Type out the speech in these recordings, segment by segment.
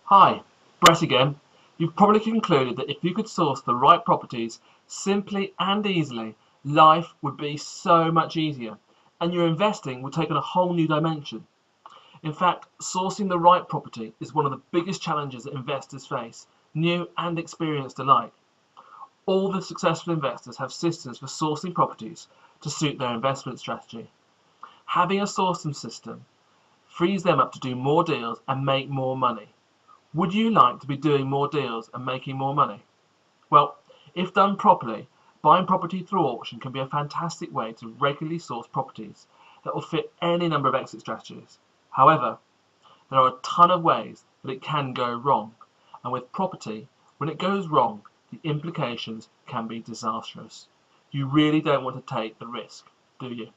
Hi, Brett again. You've probably concluded that if you could source the right properties simply and easily, life would be so much easier and your investing would take on a whole new dimension. In fact, sourcing the right property is one of the biggest challenges that investors face, new and experienced alike. All the successful investors have systems for sourcing properties to suit their investment strategy. Having a sourcing system frees them up to do more deals and make more money. Would you like to be doing more deals and making more money? Well, if done properly, buying property through auction can be a fantastic way to regularly source properties that will fit any number of exit strategies. However, there are a ton of ways that it can go wrong, and with property, when it goes wrong, the implications can be disastrous. You really don't want to take the risk, do you?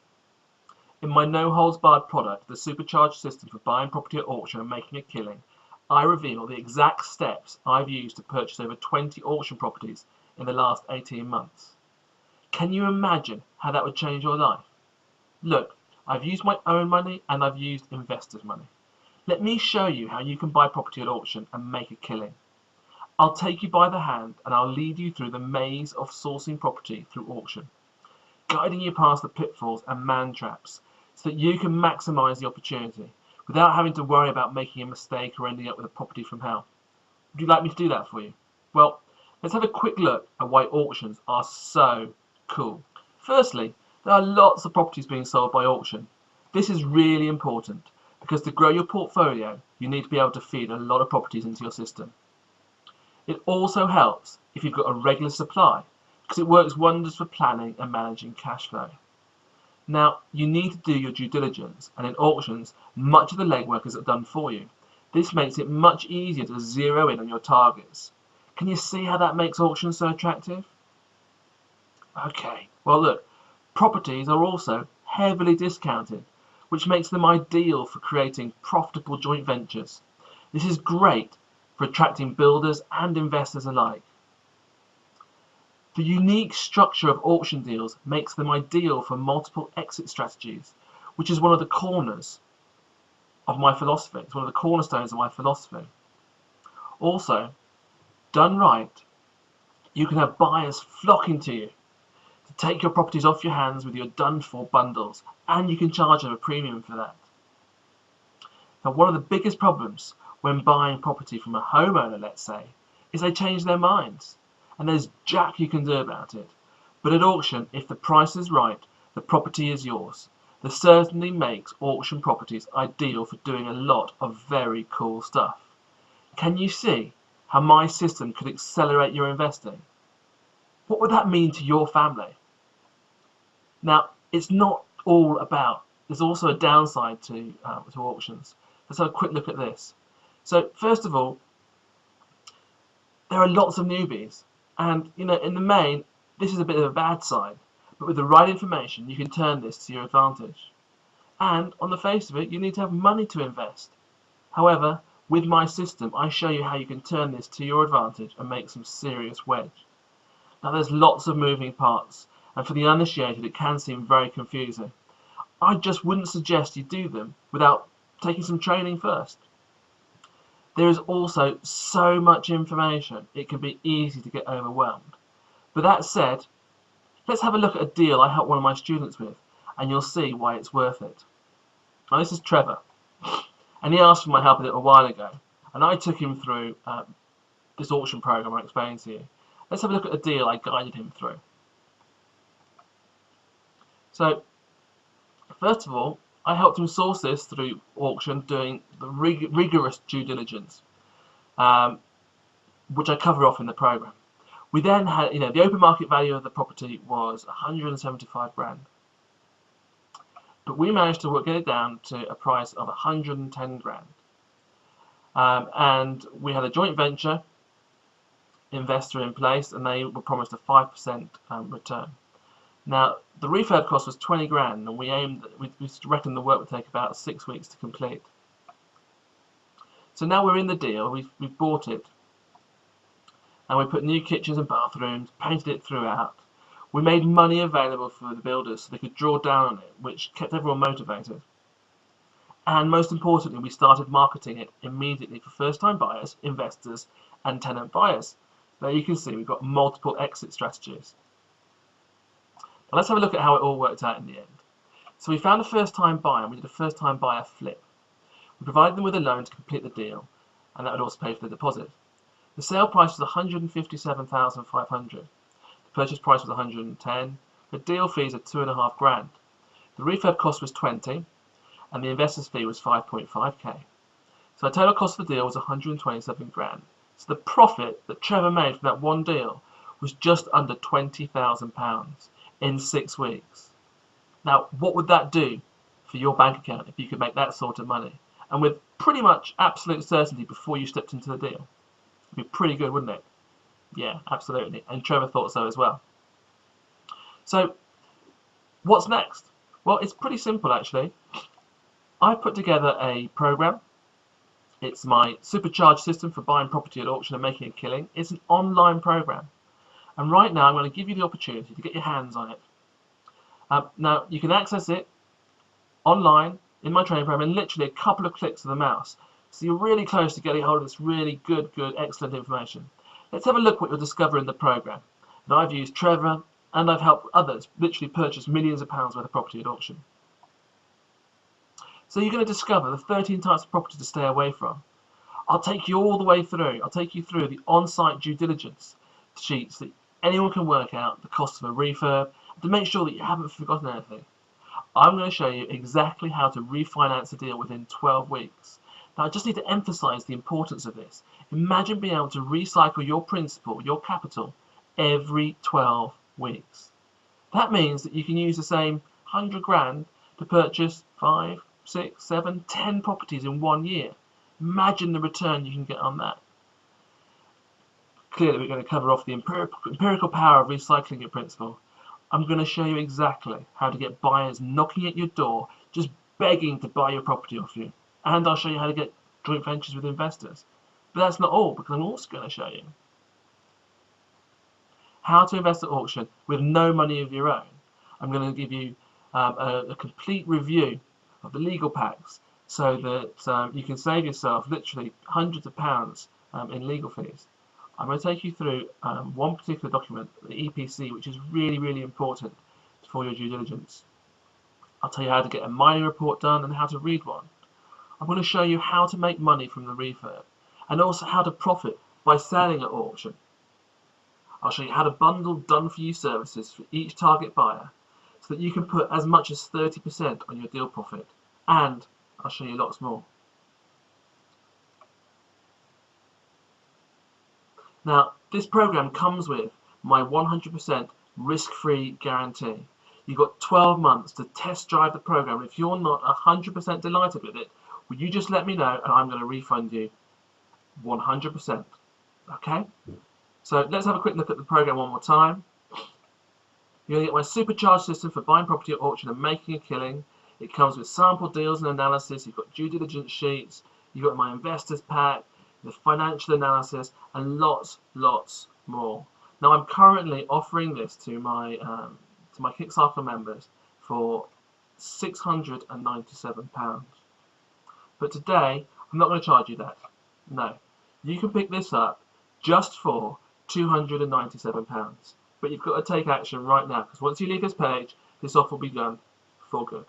In my no-holds-barred product, the Supercharged System for buying property at auction and making a killing, I reveal the exact steps I've used to purchase over 20 auction properties in the last 18 months. Can you imagine how that would change your life? Look, I've used my own money and I've used investors' money. Let me show you how you can buy property at auction and make a killing. I'll take you by the hand and I'll lead you through the maze of sourcing property through auction, guiding you past the pitfalls and man traps so that you can maximize the opportunity without having to worry about making a mistake or ending up with a property from hell. Would you like me to do that for you? Well, let's have a quick look at why auctions are so cool. Firstly, there are lots of properties being sold by auction. This is really important because to grow your portfolio, you need to be able to feed a lot of properties into your system. It also helps if you've got a regular supply because it works wonders for planning and managing cash flow. Now, you need to do your due diligence, and in auctions, much of the legwork is done for you. This makes it much easier to zero in on your targets. Can you see how that makes auctions so attractive? Okay, well look, properties are also heavily discounted, which makes them ideal for creating profitable joint ventures. This is great for attracting builders and investors alike. The unique structure of auction deals makes them ideal for multiple exit strategies, which is one of the corners of my philosophy. It's one of the cornerstones of my philosophy. Also, done right, you can have buyers flocking to you to take your properties off your hands with your done-for bundles, and you can charge them a premium for that. Now, one of the biggest problems when buying property from a homeowner, let's say, is they change their minds. And there's jack you can do about it. But at auction, if the price is right, the property is yours. This certainly makes auction properties ideal for doing a lot of very cool stuff. Can you see how my system could accelerate your investing? What would that mean to your family? Now, it's not all about, there's also a downside to auctions. Let's have a quick look at this. So first of all, there are lots of newbies. And, in the main, this is a bit of a bad side, but with the right information, you can turn this to your advantage. And, on the face of it, you need to have money to invest. However, with my system, I show you how you can turn this to your advantage and make some serious wedge. Now, there's lots of moving parts, and for the uninitiated, it can seem very confusing. I just wouldn't suggest you do them without taking some training first. There is also so much information, it can be easy to get overwhelmed. But that said, let's have a look at a deal I helped one of my students with, and you'll see why it's worth it. Now this is Trevor, and he asked for my help a little while ago, and I took him through this auction program I explained to you. Let's have a look at the deal I guided him through. So, first of all, I helped him source this through auction, doing the rigorous due diligence, which I cover off in the program. We then had, the open market value of the property was 175 grand, but we managed to get it down to a price of 110 grand. And we had a joint venture investor in place, and they were promised a 5% return. Now, the refurb cost was 20 grand, and we reckoned the work would take about 6 weeks to complete. So now we're in the deal, we've bought it, and we put new kitchens and bathrooms, painted it throughout. We made money available for the builders so they could draw down on it, which kept everyone motivated. And most importantly, we started marketing it immediately for first-time buyers, investors, and tenant buyers. There you can see we've got multiple exit strategies. Now let's have a look at how it all worked out in the end. So we found a first-time buyer, and we did a first-time buyer flip. We provided them with a loan to complete the deal, and that would also pay for the deposit. The sale price was $157,500. The purchase price was $110. The deal fees are $2.5 grand. The refurb cost was $20, and the investor's fee was $5.5k. So the total cost of the deal was $127 grand. So the profit that Trevor made from that one deal was just under £20,000 in 6 weeks. Now, what would that do for your bank account if you could make that sort of money? And with pretty much absolute certainty before you stepped into the deal. It'd be pretty good, wouldn't it? Yeah, absolutely. And Trevor thought so as well. So, what's next? Well, it's pretty simple actually. I put together a program. It's my supercharged system for buying property at auction and making a killing. It's an online program. And right now I'm going to give you the opportunity to get your hands on it. Now, you can access it online in my training program in literally a couple of clicks of the mouse. So you're really close to getting hold of this really good, excellent information. Let's have a look what you'll discover in the program. And I've used Trevor and I've helped others literally purchase millions of pounds worth of property at auction. So you're going to discover the 13 types of property to stay away from. I'll take you all the way through. I'll take you through the on-site due diligence sheets that anyone can work out, the cost of a refurb, to make sure that you haven't forgotten anything. I'm going to show you exactly how to refinance a deal within 12 weeks. Now I just need to emphasize the importance of this. Imagine being able to recycle your principal, your capital, every 12 weeks. That means that you can use the same 100 grand to purchase 5, 6, 7, 10 properties in 1 year. Imagine the return you can get on that. Clearly we're going to cover off the empirical power of recycling your principal. I'm going to show you exactly how to get buyers knocking at your door, just begging to buy your property off you. And I'll show you how to get joint ventures with investors. But that's not all, because I'm also going to show you how to invest at auction with no money of your own. I'm going to give you a complete review of the legal packs so that you can save yourself literally hundreds of pounds in legal fees. I'm going to take you through one particular document, the EPC, which is really important for your due diligence. I'll tell you how to get a mining report done and how to read one. I'm going to show you how to make money from the refurb and also how to profit by selling at auction. I'll show you how to bundle done-for-you services for each target buyer so that you can put as much as 30% on your deal profit, and I'll show you lots more. Now, this program comes with my 100% risk-free guarantee. You've got 12 months to test drive the program. If you're not 100% delighted with it, will you just let me know and I'm going to refund you 100%. Okay? So let's have a quick look at the program one more time. You're going to get my supercharged system for buying property at auction and making a killing. It comes with sample deals and analysis. You've got due diligence sheets. You've got my investors pack, the financial analysis, and lots more. Now I'm currently offering this to my Kickstarter members for £697. But today I'm not going to charge you that. No, you can pick this up just for £297. But you've got to take action right now, because once you leave this page, this offer will be done for good.